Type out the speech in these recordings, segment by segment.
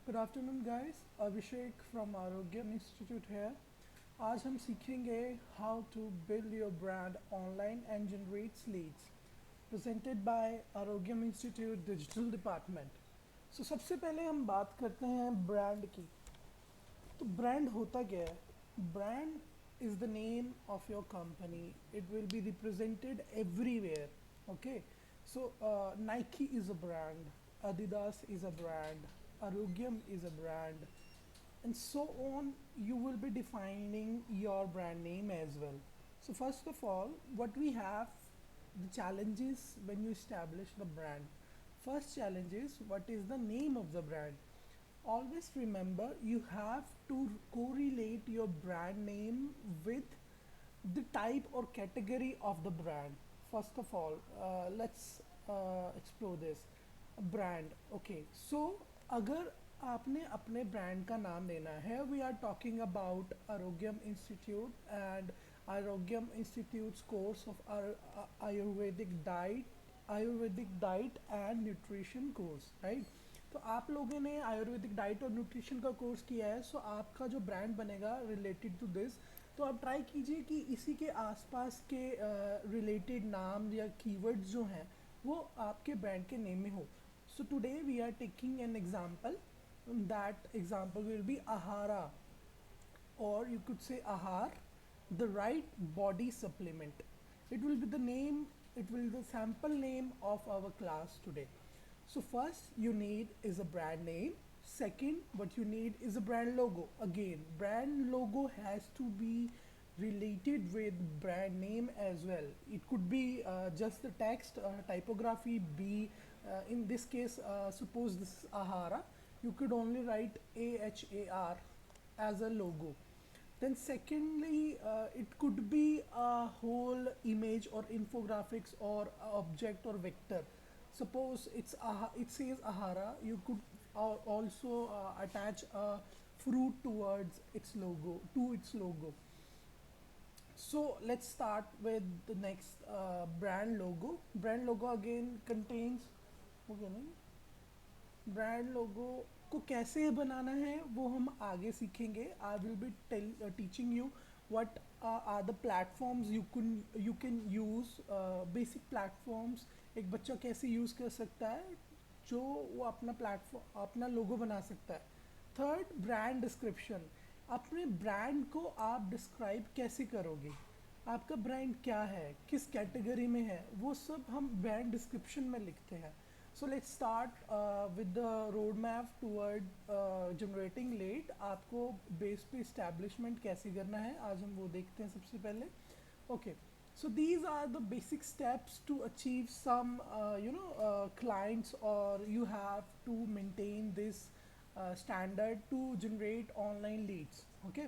Good afternoon guys, Abhishek from Arogyam institute है। आज हम सीखेंगे how to build your brand online and generates leads, presented by Arogyam institute digital department. So सबसे पहले हम बात करते हैं ब्रांड की। तो ब्रांड होता क्या है? Brand is the name of your company. It will be represented everywhere. Okay, so Nike is a brand, Adidas is a brand, Arogyam is a brand, and so on. You will be defining your brand name as well. So first of all, what we have, the challenges when you establish the brand. First challenge is, what is the name of the brand? Always remember, you have to correlate your brand name with the type or category of the brand. First of all, let's explore this brand. Okay, so अगर आपने अपने brand का नाम देना है, we are talking about Arogyam institute and Arogyam institutes course of Ayurvedic diet and nutrition course, right? तो आप लोगों ने आयुर्वेदिक डाइट और न्यूट्रिशन का कोर्स किया है, सो आपका जो ब्रांड बनेगा रिलेटेड टू दिस, तो आप ट्राई कीजिए कि इसी के आसपास के रिलेटेड नाम या कीवर्ड्स जो हैं वो आपके ब्रांड के नेम में हो. So today we are taking an example. That example will be Ahara, or you could say Ahar, the right body supplement. It will be the name, it will be the sample name of our class today. So first you need is a brand name. Second, what you need is a brand logo. Again, brand logo has to be related with brand name as well. It could be just the text, typography be, in this case, suppose this is Ahara, you could only write AHAR as a logo. Then secondly, it could be a whole image or infographics or object or vector. Suppose it says Ahara, you could also attach a fruit towards its logo, to its logo. So let's start with the next brand logo. Brand logo again contains, okay, नहीं? Brand logo को कैसे बनाना है वो हम आगे सीखेंगे. I will be teaching you what are the platforms you can use. Basic platforms एक बच्चा कैसे यूज़ कर सकता है जो वो अपना प्लेटफॉर्म अपना लोगो बना सकता है. Third, brand description. अपने ब्रांड को आप डिस्क्राइब कैसे करोगे, आपका ब्रांड क्या है, किस कैटेगरी में है, वो सब हम ब्रांड डिस्क्रिप्शन में लिखते हैं. So let's start with the road map toward generating lead. आपको बेस पे इस्टेब्लिशमेंट कैसे करना है आज हम वो देखते हैं सबसे पहले. Okay, so these are the basic steps to achieve some clients, or you have to maintain this standard to generate online leads. Okay,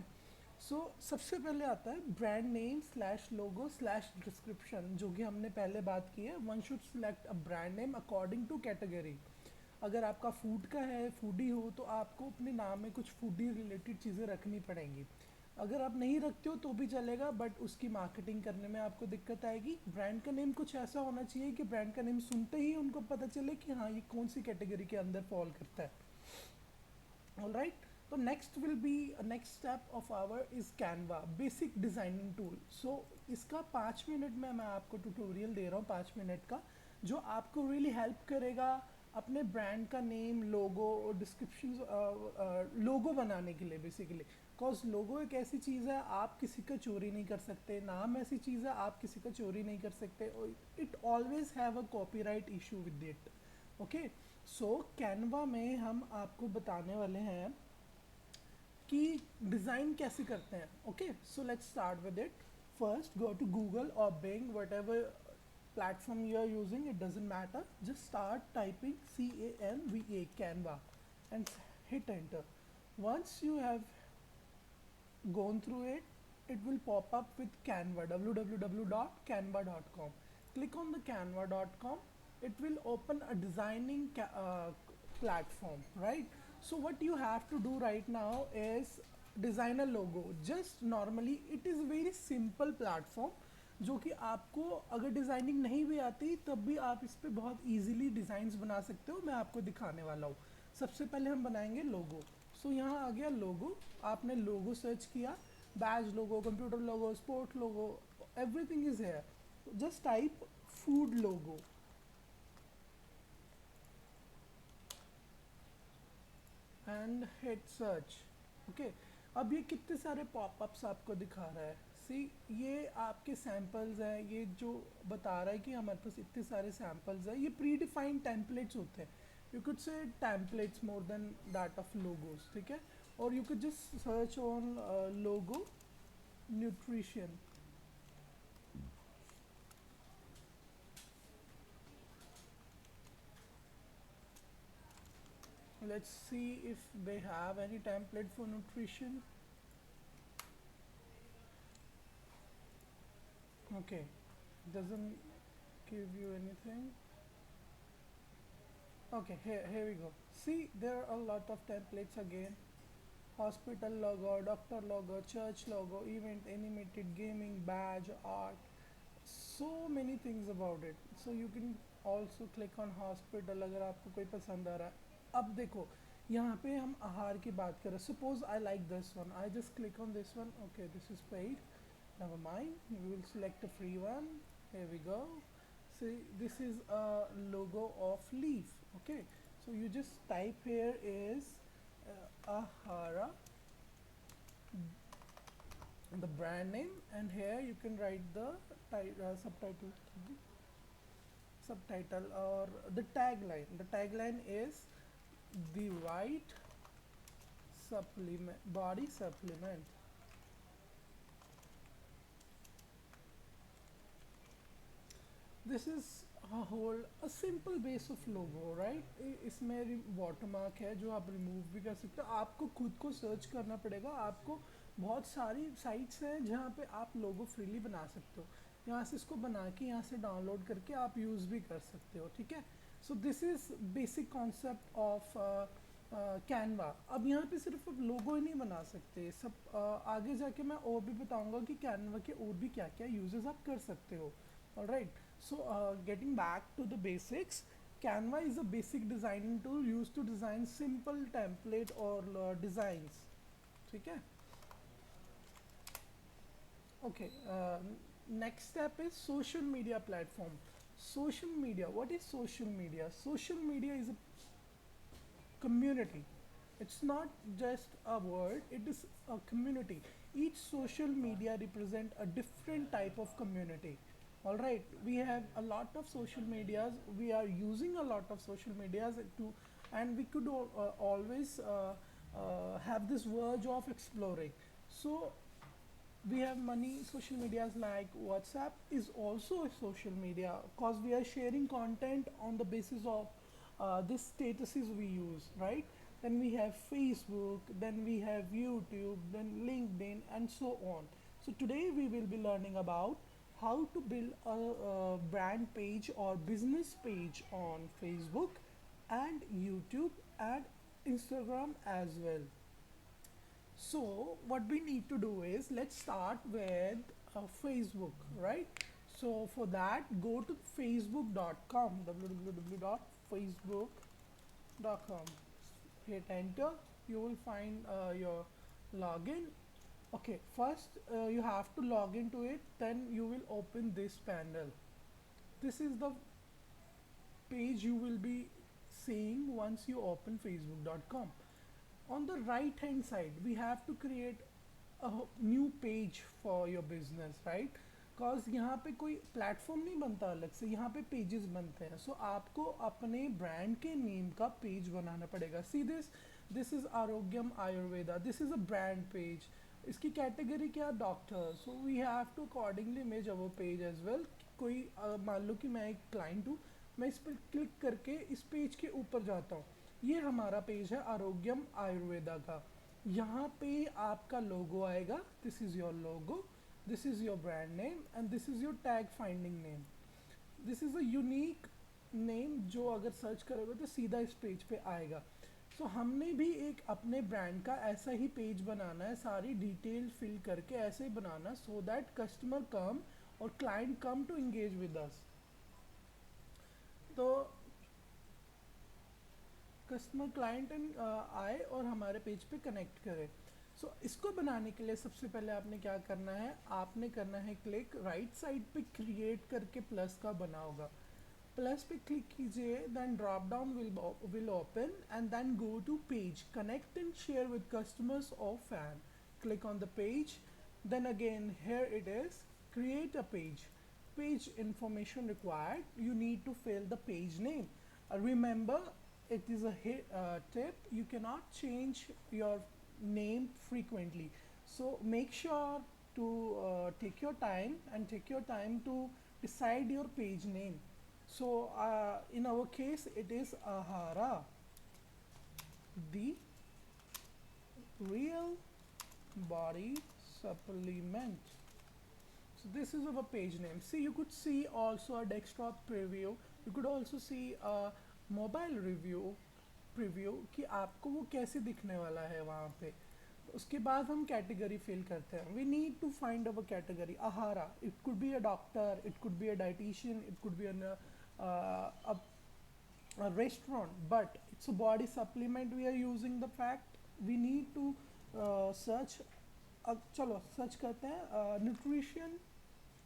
so सबसे पहले आता है brand name slash logo slash description, जो कि हमने पहले बात की है. One should select a brand name according to category. अगर आपका फूड का है, फूडी हो, तो आपको अपने नाम में कुछ फूडी रिलेटेड चीज़ें रखनी पड़ेंगी. अगर आप नहीं रखते हो तो भी चलेगा, बट उसकी मार्केटिंग करने में आपको दिक्कत आएगी. ब्रांड का नेम कुछ ऐसा होना चाहिए कि ब्रांड का नेम सुनते ही उनको पता चले कि हाँ ये कौन सी कैटेगरी के अंदर फॉल करता है. ऑल राइट, तो next will be next step of our is Canva, basic designing tool. So इसका 5 मिनट में मैं आपको ट्यूटोरियल दे रहा हूँ, 5 मिनट का, जो आपको रियली हेल्प करेगा अपने ब्रांड का नेम, लोगो और डिस्क्रिप्शन, लोगो बनाने के लिए बेसिकली. बिकॉज लोगो एक ऐसी चीज़ है आप किसी का चोरी नहीं कर सकते, नाम ऐसी चीज़ है आप किसी का चोरी नहीं कर सकते. It always have a copyright issue with it. Okay, so Canva में हम आपको बताने वाले हैं कि डिज़ाइन कैसे करते हैं. Okay, so let's start with it. First go to Google और Bing, whatever platform you are using, it doesn't matter. Just start typing CANVA, Canva, and hit enter. Once you have gone through it, it will pop up with Canva, www.canva.com. Click on the canva.com. It will open a designing platform, right? So what you have to do right now is design a logo. Just normally it is very simple platform, जो कि आपको अगर designing नहीं भी आती तब भी आप इस पर बहुत इजीली डिज़ाइंस बना सकते हो. मैं आपको दिखाने वाला हूँ. सबसे पहले हम बनाएंगे लोगो। सो यहाँ आ गया लोगो। आपने लोगो सर्च किया, badge logo, computer logo, sport logo, everything is here. Just type food logo and hit search. Okay, अब ये कितने सारे पॉपअप्स आपको दिखा रहा है। सी, ये आपके सैम्पल्स हैं, ये जो बता रहा है कि हमारे पास इतने सारे सैम्पल्स हैं, ये प्री डिफाइंड टेम्पलेट्स होते हैं। You could say templates more than that of logos, ठीक है। और you could just search on logo nutrition. Let's see if they have any template for nutrition. Okay, doesn't give you anything. Okay, here we go. See, there are a lot of templates again. Hospital logo, doctor logo, church logo, event, animated, gaming, badge, art. So many things about it. So you can also click on hospital अगर आपको कोई पसंद आ रहा है। अब देखो, यहाँ पे हम आहार की बात करें। Suppose I like this one. I just click on this one. Okay, this is paid. Never mind. We will select a free one. Here we go. See, this is a logo of leaf. Okay, so you just type here is Ahara, the brand name, and here you can write the subtitle. Subtitle or the tagline. The tagline is the white supplement, body supplement. This is a whole a simple base of logo, right? इसमें watermark है जो आप remove भी कर सकते हो। आपको खुद को search करना पड़ेगा। आपको बहुत सारी sites हैं जहाँ पे आप logo freely बना सकते हो। यहाँ से इसको बना के यहाँ से download करके आप use भी कर सकते हो, ठीक है। So this is basic concept of Canva. अब यहाँ पे सिर्फ आप लोगो ही नहीं बना सकते, सब आगे जाके मैं और भी बताऊंगा कि कैनवा के और भी क्या क्या यूजेस आप कर सकते हो। Alright, so getting back to the basics, Canva is a basic designing tool use to design simple template और डिजाइंस, ठीक है। Okay, next step is social media platform. Social media, what is social media? Social media is community. It's not just a word, it is a community. Each social media represent a different type of community. All right, we have a lot of social medias, we are using a lot of social medias to, and we could always have this verge of exploring. So we have many social medias like WhatsApp is also a social media because we are sharing content on the basis of this statuses we use, right? Then we have Facebook, then we have YouTube, then LinkedIn, and so on. So today we will be learning about how to build a brand page or business page on Facebook and YouTube and Instagram as well. So what we need to do is let's start with Facebook, right? So for that, go to facebook.com, www.facebook.com. Hit enter. You will find your login. Okay, first you have to log into it. Then you will open this panel. This is the page you will be seeing once you open facebook.com. On the right hand side we have to create a new page for your business, right? Cause यहाँ पे कोई platform नहीं बनता अलग से, यहाँ पे pages बनते हैं। सो आपको अपने ब्रांड के नेम का पेज बनाना पड़ेगा। See this is Arogyam Ayurveda, this is a brand page. इसकी कैटेगरी क्या? Doctor. So we have to accordingly make our page as well. कोई मान लो कि मैं एक क्लाइंट हूँ, मैं इस पर क्लिक करके इस पेज के ऊपर जाता हूँ। ये हमारा पेज है आरोग्यम आयुर्वेदा का। यहाँ पे आपका लोगो आएगा, this is your logo, this is your brand name and this is your tag finding name. This is a unique name जो अगर सर्च करोगे तो सीधा इस पेज पे आएगा। सो हमने भी एक अपने ब्रांड का ऐसा ही पेज बनाना है, सारी डिटेल फिल करके ऐसे ही बनाना, सो दैट कस्टमर कम और client come to engage with us. तो कस्टमर क्लाइंट एंड आए और हमारे पेज पे कनेक्ट करे। सो इसको बनाने के लिए सबसे पहले आपने क्या करना है, आपने करना है क्लिक राइट साइड पे क्रिएट करके प्लस का बना होगा, प्लस पे क्लिक कीजिए, then drop down will open and then go to page connect and share with customers और fan, click on the page, then again here it is create a page information required, you need to fill the page name. Remember, it is a tip, you cannot change your name frequently, so make sure to take your time and take your time to decide your page name. So in our case it is Ahara, the real body supplement. So this is our page name. See, you could see also a desktop preview, you could also see a mobile review preview कि आपको वो कैसे दिखने वाला है वहाँ पे। उसके बाद हम कैटेगरी फिल करते हैं, we need to find our category Aahara, it could be a doctor, it could be a dietitian, it could be a restaurant, but it's a body supplement we are using, the fact we need to search, चलो search करते हैं nutrition,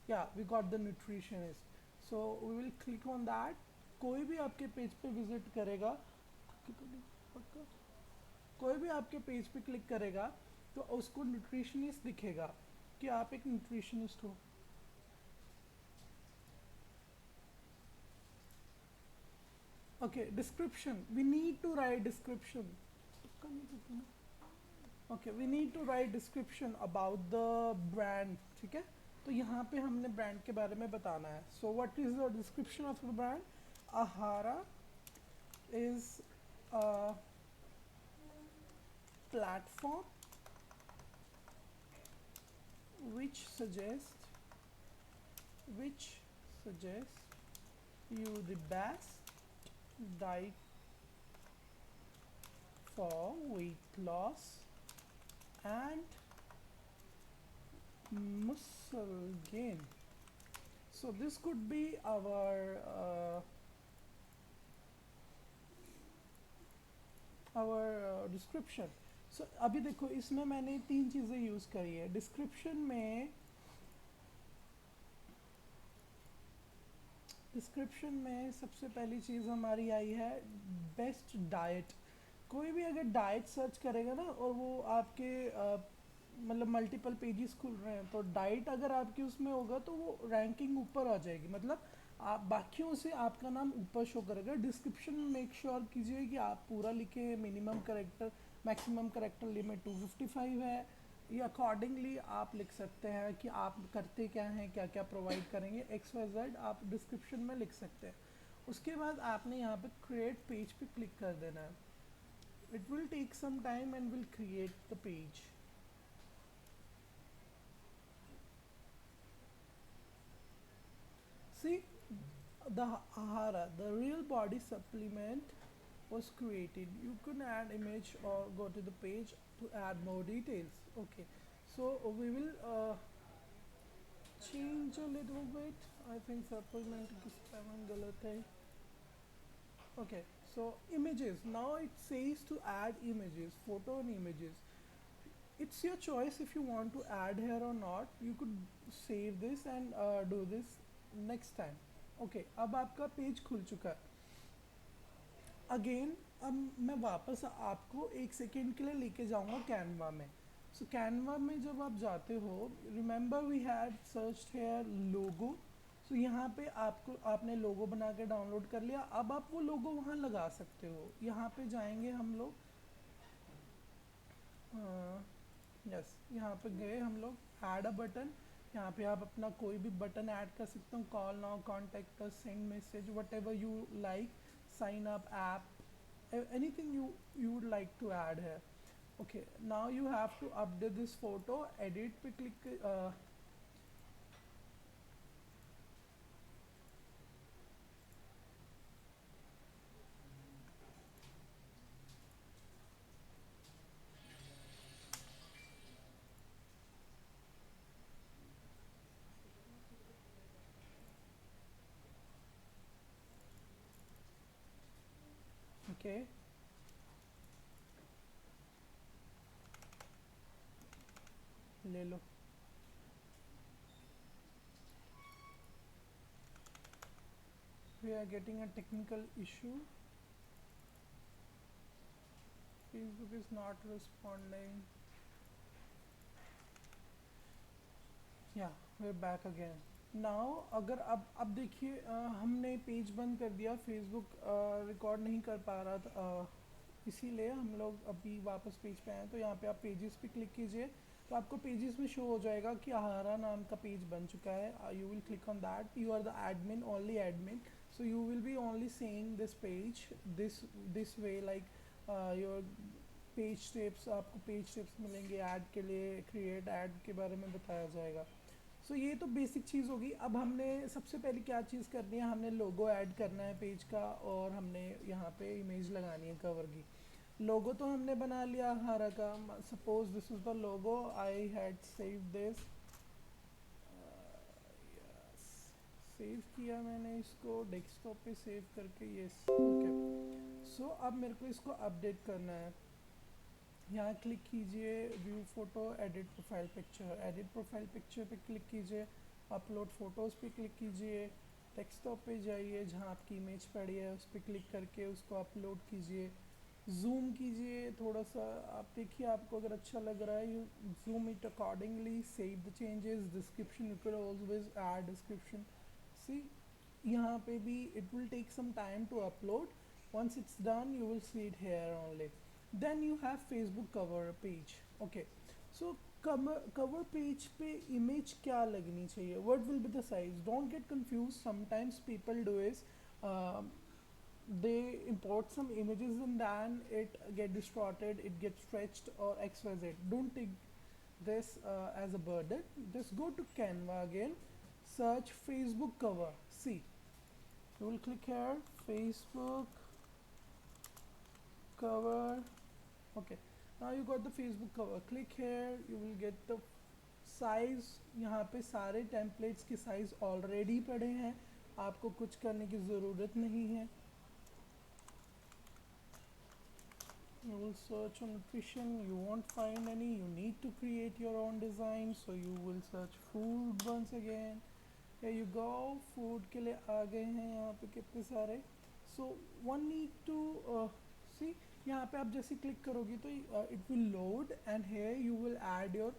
या we got the nutritionist, so we will click on that. कोई भी आपके page पे visit करेगा, कोई भी आपके पेज पे क्लिक करेगा तो उसको न्यूट्रिशनिस्ट दिखेगा कि आप एक न्यूट्रिशनिस्ट हो। Okay, description, we need to write description. Okay, we need to write description about the brand, ठीक है। तो यहाँ पे हमने ब्रांड के बारे में बताना है। So what is the description of the brand? Ahara is a platform which suggests you the best diet for weight loss and muscle gain. So this could be our description. So अभी देखो इसमें मैंने तीन चीज़ें use करी है description में। Description में सबसे पहली चीज़ हमारी आई है बेस्ट डाइट। कोई भी अगर डाइट सर्च करेगा ना और वो आपके मतलब मल्टीपल पेजेस खुल रहे हैं तो डाइट अगर आपकी उसमें होगा तो वो रैंकिंग ऊपर आ जाएगी, मतलब आप बाकियों से आपका नाम ऊपर शो करेगा। डिस्क्रिप्शन में मेक श्योर कीजिए कि आप पूरा लिखे, minimum character maximum character limit 255 है, ये अकॉर्डिंगली आप लिख सकते हैं कि आप करते क्या हैं, क्या क्या प्रोवाइड करेंगे, एक्स वाई जेड आप डिस्क्रिप्शन में लिख सकते हैं। उसके बाद आपने यहाँ पे क्रिएट पेज पे क्लिक कर देना है, it will take some time and will create the page. See, the Ahara, the real body supplement was created. You can add image or go to the page to add more details. Okay, so we will change a little bit. I think supplement की spelling गलत है। Okay, so images, now it says to add images, photo and images. It's your choice if you want to add here or not, you could save this and do this next time. Okay, अब आपका page खुल चुका है। Again अब मैं वापस आपको एक सेकेंड के लिए लेके जाऊंगा कैनवा में। सो कैनवा में जब आप जाते हो, remember we had searched here logo, so यहाँ पे आपको आपने लोगो बना के डाउनलोड कर लिया, अब आप वो लोगो वहाँ लगा सकते हो। यहाँ पे जाएंगे हम लोग, यस यहाँ पे गए हम लोग, ऐड अ बटन, यहाँ पे आप अपना कोई भी बटन ऐड कर सकते हो, call now, contact us, send message, what ever you like, sign up app, anything you would like to add here. Okay, now you have to update this photo, edit पे click okay, ले लो. We are getting a technical issue. Facebook is not responding. Yeah, we're back again. Now अगर अब देखिए हमने page बंद कर दिया, Facebook record नहीं कर पा रहा था, इसीलिए हम लोग अभी वापस पेज पे आए. तो यहाँ पे आप पेजेस पे क्लिक कीजिए, तो आपको पेजेस में शो हो जाएगा कि आहारा नाम का पेज बन चुका है. You will click on that. You are the admin, only admin, so you will be only seeing this page this way, like your page tips. आपको पेज टिप्स मिलेंगे ऐड के लिए, क्रिएट ऐड के बारे में बताया जाएगा. सो ये तो बेसिक चीज़ होगी. अब हमने सबसे पहले क्या चीज़ करनी है, हमने लोगो ऐड करना है पेज का, और हमने यहाँ पे इमेज लगानी है कवर की. लोगो तो हमने बना लिया हमारा का. Suppose this is the logo, I had save this. Save किया मैंने इसको डेस्कटॉप पे सेव करके. Yes, okay. सो अब मेरे को इसको अपडेट करना है. यहाँ क्लिक कीजिए, view photo, edit profile picture. Edit profile picture पे क्लिक कीजिए, अपलोड फ़ोटोज़ पे क्लिक कीजिए, डेस्कटॉप पे जाइए, जहाँ आपकी इमेज पड़ी है उस पर क्लिक करके उसको अपलोड कीजिए. जूम कीजिए थोड़ा सा, आप देखिए आपको अगर अच्छा लग रहा है, you zoom it accordingly. Save the changes. Description, you can always add description. See, यहाँ पे भी it will take some time to upload. once it's done you will see it here only. Then you have Facebook cover page. Okay, so cover page पे image क्या लगनी चाहिए, what will be the size. Don't get confused. Sometimes people do is they import some images and then it get distorted, it gets stretched or xyz. Don't take this as a burden. Just go to Canva again, search Facebook cover. See, you will click here, Facebook cover. Okay, now you got the Facebook cover. Click here, you will get the size. यहाँ पे सारे templates के size already पड़े हैं, आपको कुछ करने की ज़रूरत नहीं है. You will search on nutrition, you won't find any. You need to create your own design, so you will search food once again. Here you go, food के लिए आ गए हैं यहाँ पे कितने सारे. So one need to see, यहाँ पे आप जैसे क्लिक करोगे तो it will load, and here you will add your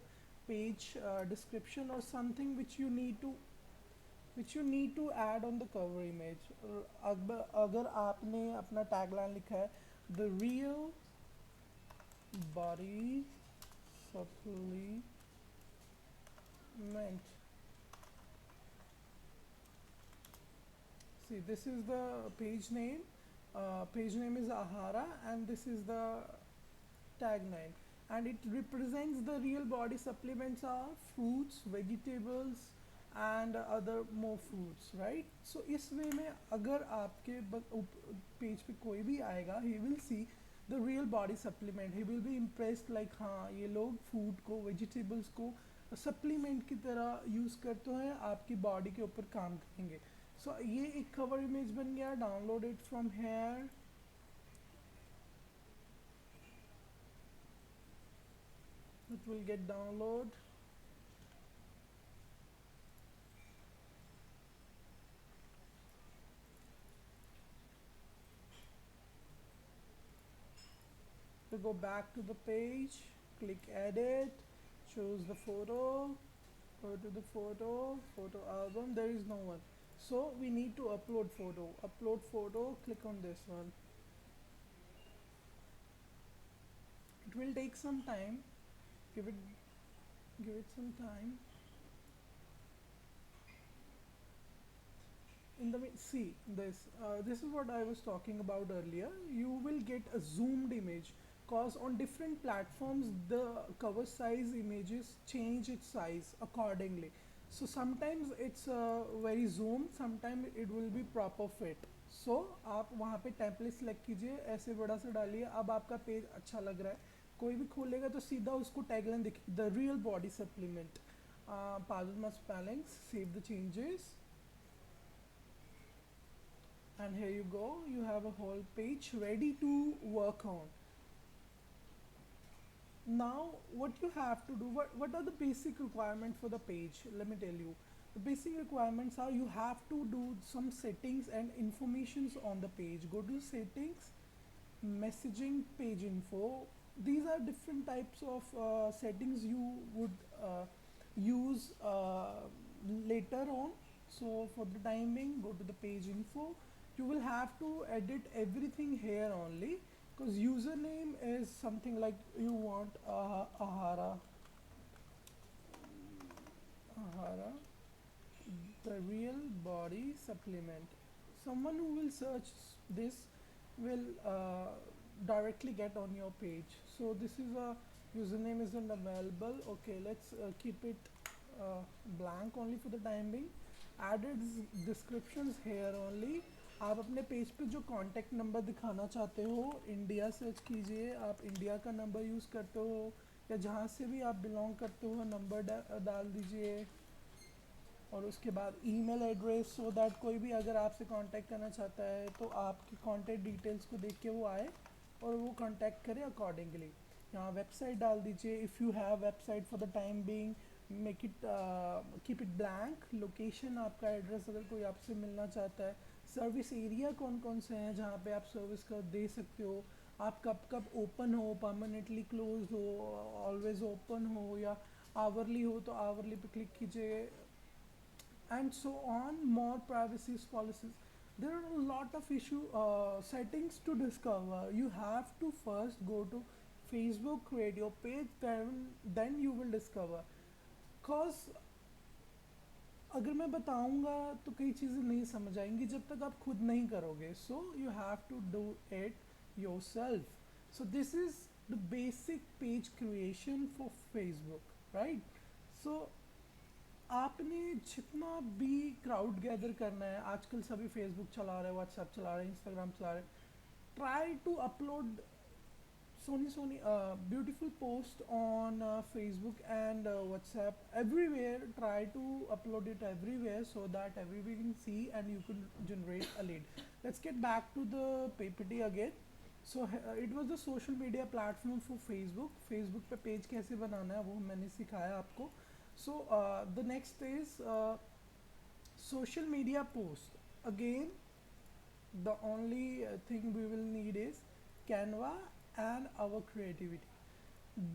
page description or something which you need to add on the cover image. अगर आपने अपना टैगलाइन लिखा है, the real body supplement. See, this is the page name. Page name is Ahara, and this is the tagline. And it represents the real body supplements are fruits, vegetables, and other more foods, right? So इस वे में अगर आपके page पे कोई भी आएगा, he will see the real body supplement. He will be impressed like हाँ ये लोग फूड को, वेजिटेबल्स को सप्लीमेंट की तरह यूज़ करते हैं, आपकी बॉडी के ऊपर काम करेंगे. सो ये एक कवर इमेज बन गया. Download it from here. It will get download. To go back to the page, click edit, choose the photo, go to the photo album. There is no one, so we need to upload photo. Click on this one. It will take some time. Give it some time. In the see this, this is what I was talking about earlier. You will get a zoomed image, cause on different platforms the cover size images change its size accordingly. So sometimes it's very zoomed, sometimes it will be proper fit. So आप वहाँ पे template select कीजिए, ऐसे बड़ा सा डालिए. अब आपका पेज अच्छा लग रहा है, कोई भी खोलेगा तो सीधा उसको टैगलाइन देखिए, द रियल बॉडी सप्लीमेंट, पादुमा spellings, save the changes. And here you go, you have a whole page ready to work on. Now what you have to do, what are the basic requirements for the page? Let me tell you. The basic requirements are you have to do some settings and informations on the page. Go to settings, messaging, page info. These are different types of settings you would use later on. So for the timing, go to the page info. You will have to edit everything here only, because username is something like you want ahara, the real body supplement. Someone who will search this will directly get on your page. So this is a username isn't available. Okay, let's keep it blank only for the time being. Added descriptions here only. आप अपने page पे जो contact number दिखाना चाहते हो, India search कीजिए, आप India का नंबर यूज़ करते हो या जहाँ से भी आप बिलोंग करते हो नंबर डाल दीजिए, और उसके बाद ईमेल एड्रेस, सो दैट कोई भी अगर आपसे कांटेक्ट करना चाहता है तो आपकी कांटेक्ट डिटेल्स को देख के वो आए और वो कांटेक्ट करे अकॉर्डिंगली। यहाँ वेबसाइट डाल दीजिए, if you have website for the time being, make it keep it blank. Location आपका एड्रेस अगर कोई आपसे मिलना चाहता है, सर्विस एरिया कौन कौन से हैं जहाँ पे आप सर्विस कर दे सकते हो, आप कब कब ओपन हो, परमानेंटली क्लोज हो, ऑलवेज ओपन हो, या आवरली हो तो आवरली पे क्लिक कीजिए, and so on. More privacy policies. There are a lot of issue settings to discover. You have to first go to Facebook, create your page, then you will discover. Cause अगर मैं बताऊंगा तो कई चीज़ें नहीं समझ आएंगी जब तक आप खुद नहीं करोगे. So you have to do it yourself. So this is the basic page creation for Facebook, right? So आपने जितना भी क्राउड गैदर करना है, आजकल सभी फेसबुक चला रहे हैं, व्हाट्सएप चला रहे हैं, इंस्टाग्राम चला रहे हैं, try to upload Sony beautiful post on Facebook and WhatsApp everywhere. Try to upload it everywhere so that everybody can see and you can generate a lead. Let's get back to the PPT again. So it was the social media platform for Facebook. Facebook पे page कैसे बनाना है वो मैंने सिखाया आपको. So the next is social media post. Again, the only thing we will need is Canva and our creativity.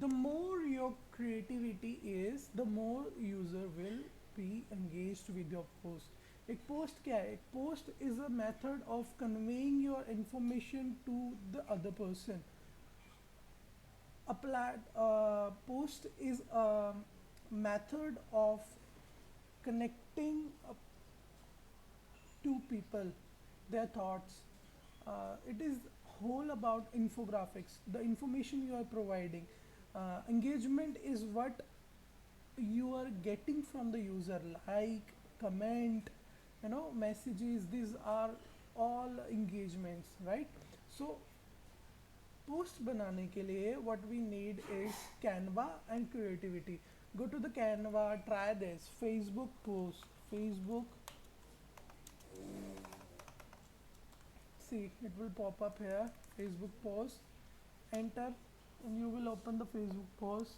The more your creativity is, the more user will be engaged with your post. एक post क्या है? एक post is a method of conveying your information to the other person. A post is a method of connecting two people, their thoughts. It is whole about infographics, the information you are providing. Engagement is what you are getting from the user, like, comment, messages. These are all engagements, right? So post बनाने के लिए what we need is Canva and creativity. Go to the Canva, try this Facebook post, Facebook. See, it will pop up here, Facebook post. Enter and you will open the Facebook post.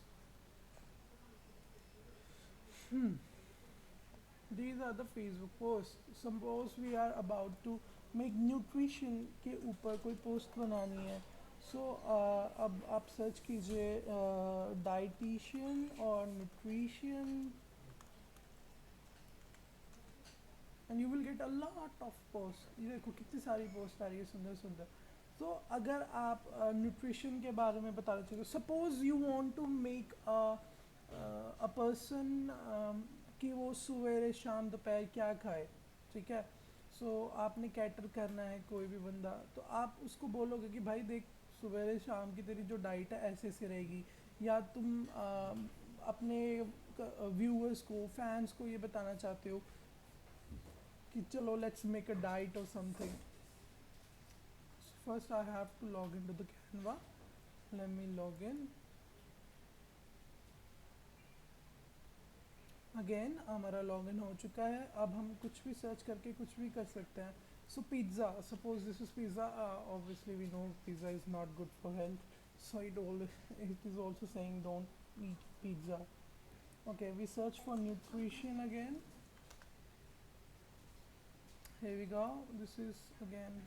These are the Facebook posts. Suppose we are about to make nutrition के ऊपर कोई post बनानी है. So अब आप search कीजिए dietitian और nutrition and you will get a lot of posts. ये देखो कितनी सारी post आ रही है, सुंदर सुंदर. तो अगर आप न्यूट्रिशन के बारे में बताना चाहते हो, suppose you want to make a person कि वो सवेरे शाम दोपहर क्या खाए, ठीक है? सो आपने कैटर करना है कोई भी बंदा, तो आप उसको बोलोगे कि भाई देख, सवेरे शाम की तेरी जो डाइट है ऐसे ऐसे रहेगी. या तुम अपने व्यूअर्स को, फैंस को ये बताना चाहते हो कि चलो लेट्स मेक अ डाइट और something. First I have to log into the Canva. Let me log in. Again हमारा लॉगिन हो चुका है. अब हम कुछ भी सर्च करके कुछ भी कर सकते हैं. So pizza, suppose this is pizza. Obviously we know pizza is not good for health. So it is also saying don't eat pizza. Okay, we search for nutrition again. Here we go. This is again.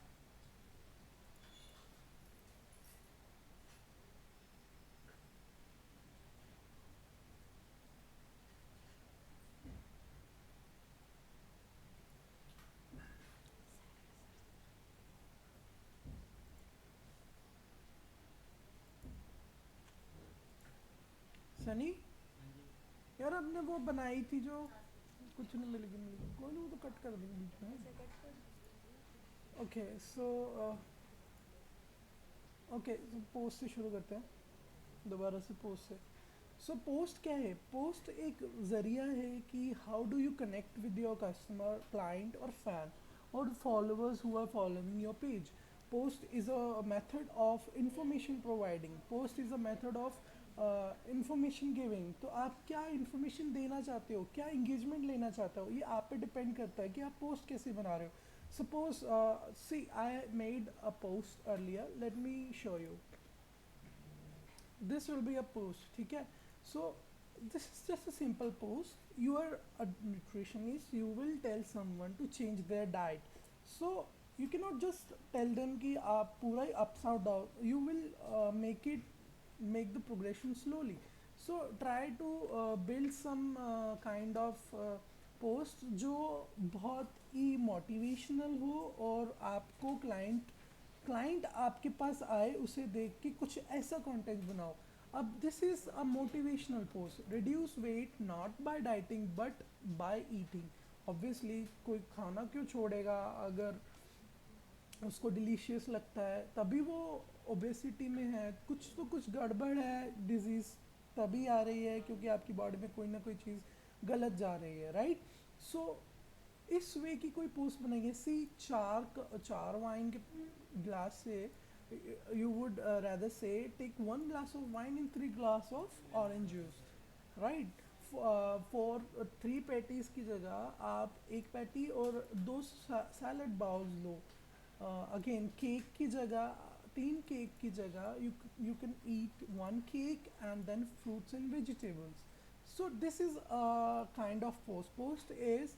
Sunny, यार आपने वो बनाई थी जो कुछ नहीं मिलेगी, कोई नहीं, वो तो कट कर देंगे बीच में. ओके सो ओके, पोस्ट से शुरू करते हैं दोबारा से, पोस्ट से. सो पोस्ट क्या है? पोस्ट एक ज़रिया है कि how do you connect with your customer, client और फैन और followers who are following your page. Post is a method of information providing. Post is a method of information giving. तो आप क्या इंफॉर्मेशन देना चाहते हो, क्या इंगेजमेंट लेना चाहते हो, ये आप पे डिपेंड करता है कि आप पोस्ट कैसे बना रहे हो. Suppose see I made a post earlier, let me show you. This will be a post, ठीक है. So this is just a simple post. You are a nutritionist, you will tell someone to change their diet. So you cannot just tell them कि आप पूरा ही ups or down. You will make the progression slowly. So try to build some kind of post जो बहुत ही motivational हो और आपको client आपके पास आए उसे देख के कुछ ऐसा कंटेंट बनाओ. अब this is a motivational post. Reduce weight not by dieting but by eating. Obviously कोई खाना क्यों छोड़ेगा अगर उसको डिलीशियस लगता है, तभी वो ओबेसिटी में है. कुछ तो कुछ गड़बड़ है, डिजीज़ तभी आ रही है क्योंकि आपकी बॉडी में कोई ना कोई चीज़ गलत जा रही है, राइट. सो इस वे की कोई पोस्ट बनाइए. सी चार वाइन के ग्लास से you would rather say take one glass of wine and three glass of orange juice, right. For three patties की जगह आप एक पैटी और दो सैलड बाउल्स लो. अगेन केक की जगह, तीन केक की जगह you can eat one cake and then fruits and vegetables. So this is a kind of post is,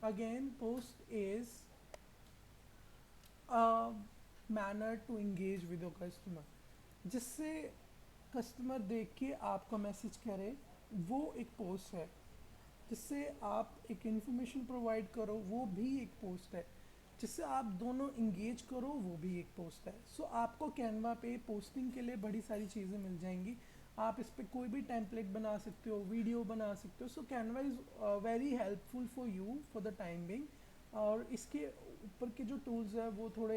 again post is a manner to engage with your customer, जिससे customer देख के आपका message करे, वो एक post है. जिससे आप एक इंफॉर्मेशन प्रोवाइड करो, वो भी एक पोस्ट है. जिससे आप दोनों इंगेज करो, वो भी एक पोस्ट है. सो आपको कैनवा पे पोस्टिंग के लिए बड़ी सारी चीज़ें मिल जाएंगी. आप इस पर कोई भी टेम्पलेट बना सकते हो, वीडियो बना सकते हो. So Canva is very helpful for you for the time being. और इसके ऊपर के जो टूल्स है वो थोड़े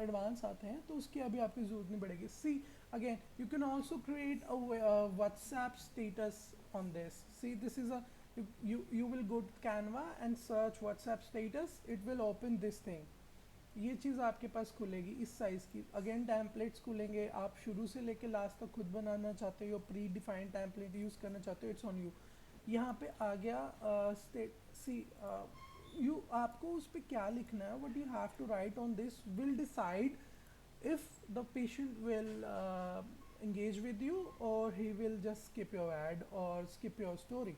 एडवांस आते हैं, तो उसकी अभी आपकी ज़रूरत नहीं पड़ेगी. सी again you can also create a WhatsApp status on this. See, this is a you will go to Canva and search WhatsApp status, it will open this thing. ये चीज़ आपके पास खुलेगी इस साइज़ की. अगेन टैम्पलेट्स खुलेंगे. आप शुरू से लेके लास्ट तक खुद बनाना चाहते हो, प्री डिफाइंड टैम्पलेट यूज़ करना चाहते हो, इट्स ऑन यू. यहाँ पे आ गया सी यू, आपको उस पर क्या लिखना है, what you have to write on this will decide if the patient will engage with you or he will just skip your ad or skip your story.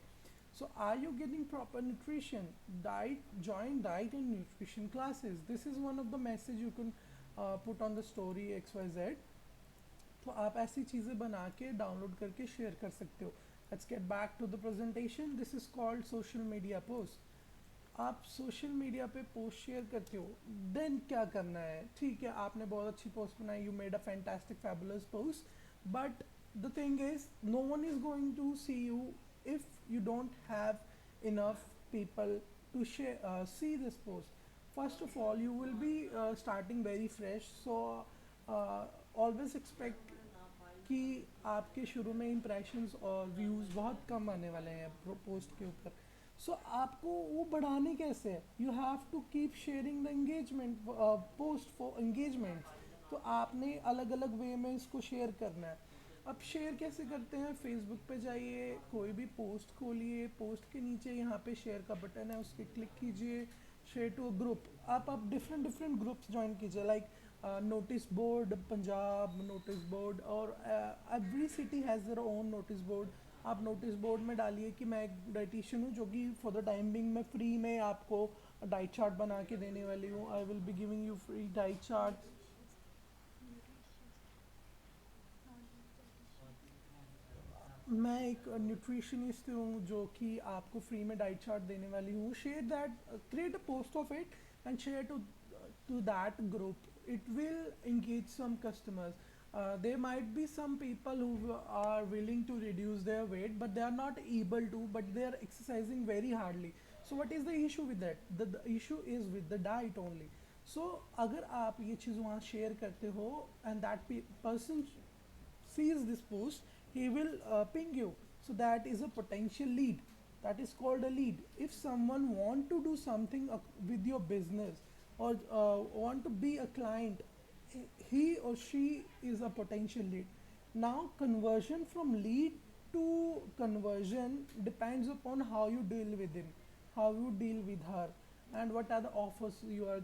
So are you getting proper nutrition? Join diet and nutrition classes. This is one of the message you can put on the story XYZ. तो आप ऐसी चीज़ें बना के download करके share कर सकते हो. Let's get back to the presentation. This is called social media post. आप सोशल मीडिया पे पोस्ट शेयर करते हो, देन क्या करना है? ठीक है, आपने बहुत अच्छी पोस्ट बनाई, you made a fantastic fabulous post, but the thing is no one is going to see you if you don't have enough people to see this post. First of all you will be starting very fresh, so always expect कि आपके शुरू में impressions और views बहुत कम आने वाले हैं post के ऊपर. सो आपको वो बढ़ाने कैसे है? You have to keep sharing the engagement post for engagement. तो आपने अलग अलग वे में इसको शेयर करना है. अब शेयर कैसे करते हैं? फेसबुक पे जाइए, कोई भी पोस्ट खोलिए, पोस्ट के नीचे यहाँ पे शेयर का बटन है, उस पर क्लिक कीजिए, शेयर टू अ ग्रुप. आप डिफरेंट डिफरेंट ग्रुप्स ज्वाइन कीजिए. Like notice board Punjab notice board, और every city has their own notice board. आप नोटिस बोर्ड में डालिए कि मैं एक डाइटिशियन हूँ जो कि फॉर द टाइम बिंग मैं फ्री में आपको डाइट चार्ट बना के देने वाली हूँ. आई will be giving you free diet chart. मैं एक न्यूट्रिशनिस्ट हूँ जो कि आपको फ्री में डाइट चार्ट देने वाली हूँ. Share that, create a post of it and share to that group. It will engage some customers. There might be some people who are willing to reduce their weight but they are not able to, but they are exercising very hardly. So what is the issue with that? The issue is with the diet only. So अगर आप ये चीज़ वहाँ share करते हो and that person sees this post, he will ping you. So that is a potential lead. That is called a lead. If someone want to do something with your business or want to be a client, he or she is a potential lead. Now conversion from lead to conversion depends upon how you deal with him, how you deal with her, and what are the offers you are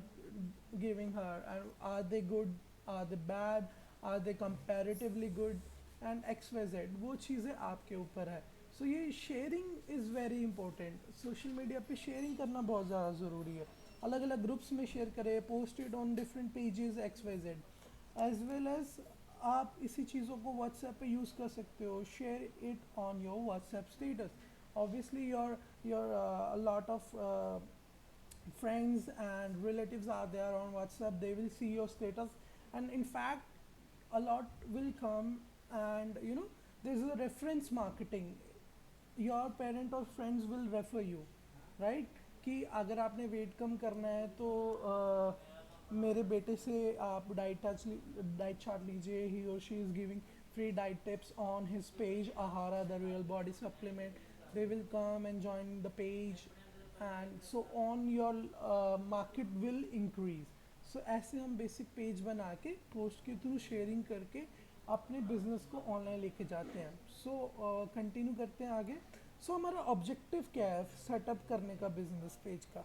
giving her, and are they good, are they bad, are they comparatively good, and X Y Z. वो चीज़ें आपके ऊपर है. So ये sharing is very important. Social media पे sharing करना बहुत ज़्यादा ज़रूरी है. अलग अलग ग्रुप्स में शेयर करें, post it on different pages X Y Z. As well as आप इसी चीज़ों को व्हाट्सएप पे यूज़ कर सकते हो. Share it on your WhatsApp status. Obviously your lot of friends and relatives are there on WhatsApp, they will see your status, and in fact a lot will come. And there's a reference marketing. Your parent or friends will refer you, right? कि अगर आपने wait कम करना है तो मेरे बेटे से आप डाइट चार्ट लीजिए. ही और she is giving free diet tips on his page Ahara, the real body supplement. They will come and join the page, and so on your market will increase. So ऐसे हम basic page बना के post के through sharing करके अपने business को online लेके जाते हैं. सो कंटिन्यू करते हैं आगे. सो हमारा ऑब्जेक्टिव क्या है सेटअप करने का बिजनेस पेज का?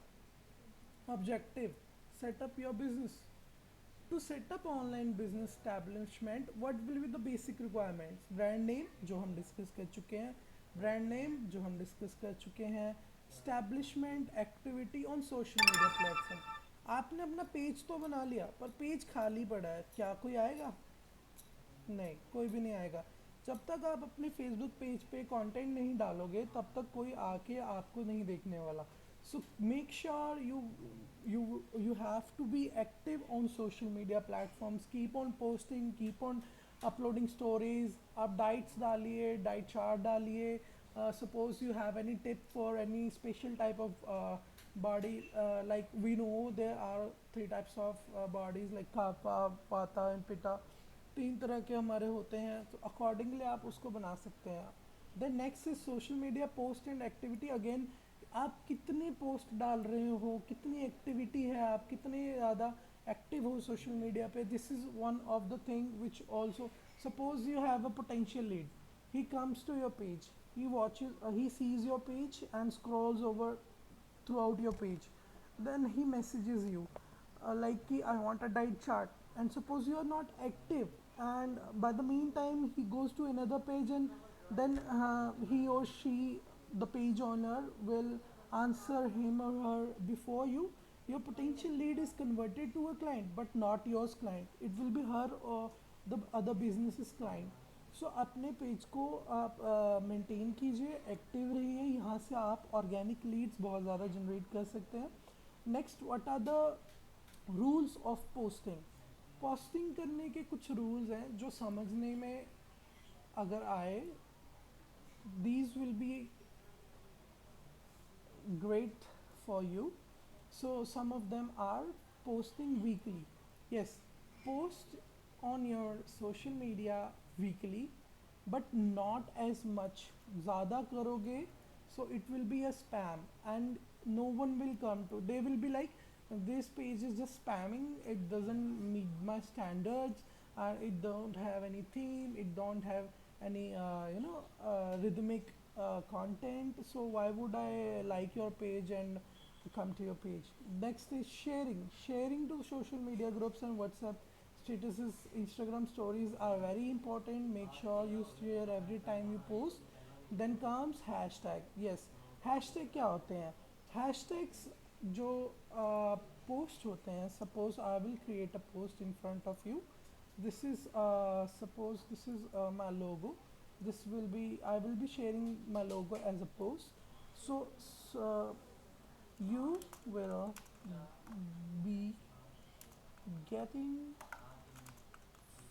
Objective, setup your business. To set up online business establishment, what will be the basic requirements? Brand name जो हम डिस्कस कर चुके हैं, ब्रांड नेम जो हम डिस्कस कर चुके हैं, establishment activity on social media platform. आपने अपना पेज तो बना लिया पर पेज खाली पड़ा है, क्या कोई आएगा? नहीं, कोई भी नहीं आएगा. जब तक आप अपने फेसबुक पेज पे कंटेंट नहीं डालोगे तब तक कोई आके आपको नहीं देखने वाला. So make sure you have to be active on social media platforms. Keep on posting, keep on uploading stories. आप डाइट्स डालिए, डाइट चार्ट डालिए. Suppose you have any tip for any special type of body, like we know there are three types of bodies like kapha, vata and pitta. तीन तरह के हमारे होते हैं, तो अकॉर्डिंगली आप उसको बना सकते हैं. Then next is social media post and activity. Again आप कितनी पोस्ट डाल रहे हो, कितनी एक्टिविटी है, आप कितने ज़्यादा एक्टिव हो सोशल मीडिया पे. This is one of the thing which also. Suppose you have a potential lead, he comes to your page, he watches, he sees your page and scrolls over throughout your page. Then he messages you like ki, I want a diet chart, and suppose you are not active, and by the meantime he goes to another page, and then he or she, the page owner, will answer him or her before you. Your potential lead is converted to a client but not yours client. It will be her or the other business's client. सो अपने page को आप maintain कीजिए, active रहिए. यहाँ से आप organic Leeds बहुत ज़्यादा जनरेट कर सकते हैं. Next, what are the rules of posting? Posting करने के कुछ रूल्स हैं जो समझने में अगर आए, these will be great for you. So some of them are posting weekly. Yes, post on your social media weekly, but not as much. ज़्यादा करोगे so it will be a spam and no one will come to. They will be like, this page is just spamming, it doesn't meet my standards, it don't have any theme, it don't have any rhythmic content, so why would I like your page and come to your page? Next is sharing to social media groups and WhatsApp. statuses, Instagram stories are very important. Make sure you share every time you post. Then comes hashtag. Yes, hashtag क्या होते हैं? Hashtags जो post होते हैं, suppose I will create a post in front of you. This is suppose this is my logo. This will be, I will be sharing my logo as a post. So you will be getting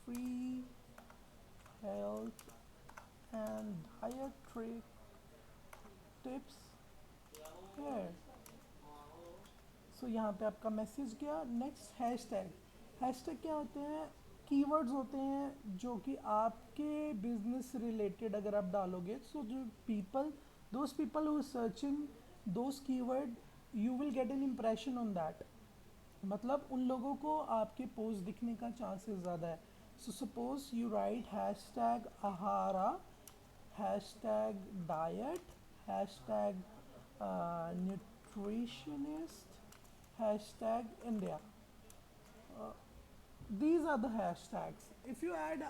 free health and dietary tips here. सो यहाँ पे आपका message गया. Next hashtag. Hashtag क्या होते हैं? Keywords होते हैं जो कि आपके बिजनेस रिलेटेड अगर आप डालोगे, सो जो people, those people who searching those keyword, you will get an impression on that. मतलब उन लोगों को आपके पोस्ट दिखने का चांसेस ज़्यादा है. So suppose you write hashtag Aahara, hashtag diet, hashtag nutritionist, hashtag India. Uh, these are the hashtags. If you add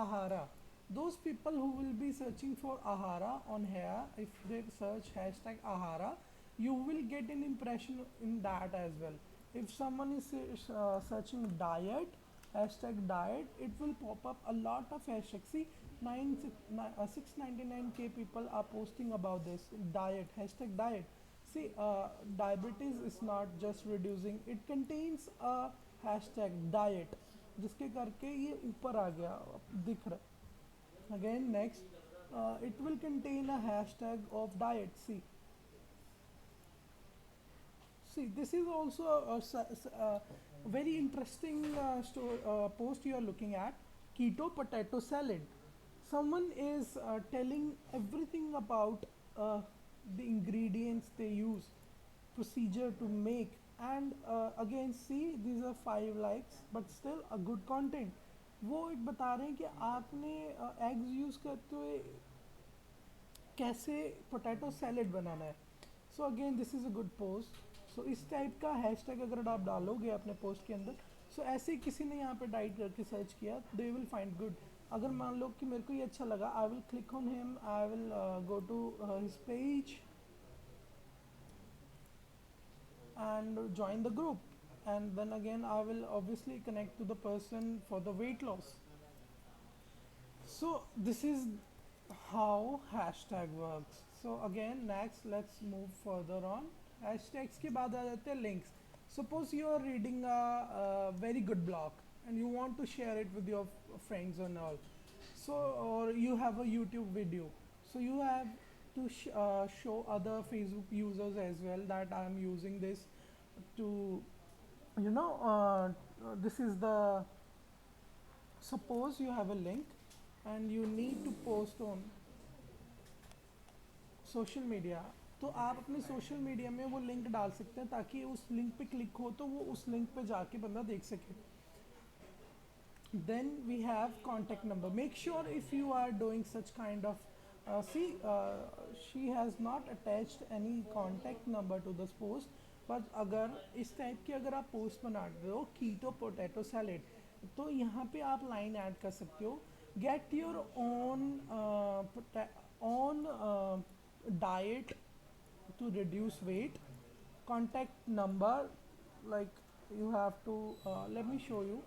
Ahara, those people who will be searching for Ahara on here, if they search hashtag Ahara, you will get an impression in that as well. If someone is searching diet, hashtag diet, it will pop up a lot of hashtags. See, 699k people are posting about this diet, hashtag diet. See, diabetes is not just reducing, it contains a hashtag diet, जिसके करके ये ऊपर आ गया, दिख रहा. Again, next, it will contain a hashtag of diet. See, this is also a very interesting post you are looking at. Keto potato salad. Someone is telling everything about the ingredients they use, procedure to make, and again, see, these are 5 likes, but still a good content. वो एक बता रहे हैं कि आपने eggs use करते हुए कैसे पोटैटो सैलेड बनाना है. So again this is a good post. So इस टाइप का हैशटैग अगर आप डालोगे अपने पोस्ट के अंदर, सो ऐसे ही किसी ने यहाँ पे डाइट करके सर्च किया, दे विल फाइंड गुड. अगर मान लो कि मेरे को ये अच्छा लगा, I will click on him, I will go to his page and join the group, and then again I will obviously connect to the person for the weight loss. So this is how hashtag works. So again, next let's move further on. Hashtags के बाद आ जाते हैं links. Suppose you are reading a very good blog and you want to share it with your friends and all. So, or you have a YouTube video, so you have to show other Facebook users as well that I am using this to, you know, this is the, suppose you have a link and you need to post on social media, तो आप अपने social media में वो link डाल सकते हैं ताकि उस लिंक पे क्लिक हो तो वो उस लिंक पे जाके बंदा देख सके. Then we have contact number. Make sure if you are doing such kind of she has not attached any contact number to this post, but अगर इस टाइप की अगर आप पोस्ट बना रहे हो कीटो पोटैटो सैलेड, तो यहाँ पे आप लाइन ऐड कर सकते हो, get your own diet to reduce weight, contact number, like you have to let me show you.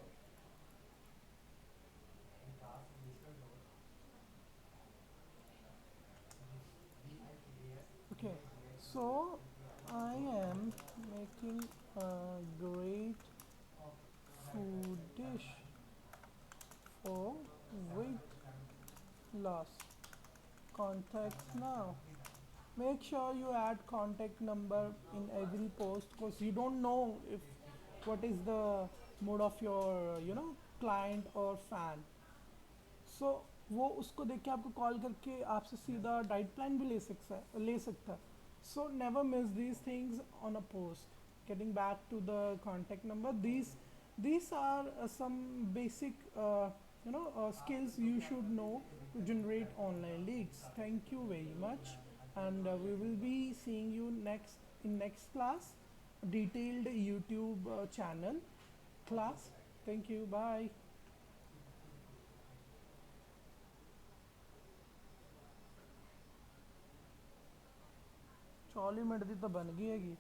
Okay, so I am making a great food dish for weight loss. Contacts now. Make sure you add contact number in every post because you don't know if what is the mood of your client or fan. सो वो उसको देख के आपको call करके आपसे सीधा diet plan भी ले सकता है. So never miss these things on a post. Getting back to the contact number, these are some basic skills you should know to generate online leads. Thank you very much, and we will be seeing you next class, detailed YouTube channel class. Thank you, bye. 40 minute की तो बन गई हैगी।